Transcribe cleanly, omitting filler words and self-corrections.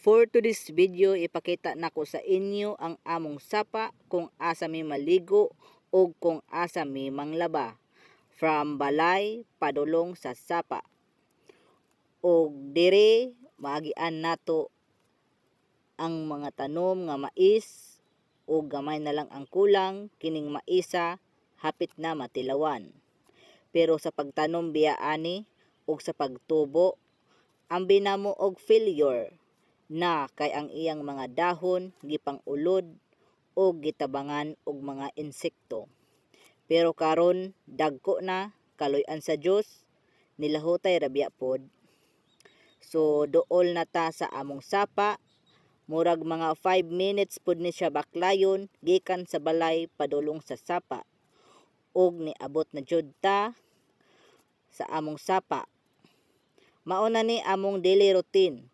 For today's video, ipakita nako sa inyo ang among sapa kung asa mi maligo o kung asa mi manglaba. From balay padulong sa sapa. O dire maagian nato ang mga tanom nga mais o gamay na lang ang kulang kining maisa hapit na matilawan. Pero sa pagtanom biya ani o sa pagtubo, ambi namo og failure na kay ang iyang mga dahon gipang ulod o gitabangan og mga insekto. Pero karon dagko na kaloy-an sa Dios, nilahutay rabya pod. So dool na ta sa among sapa, murag mga 5 minutes pod ni siya baklayon gikan sa balay padulong sa sapa. Og niabot na jud ta sa among sapa. Mao na ni among daily routine.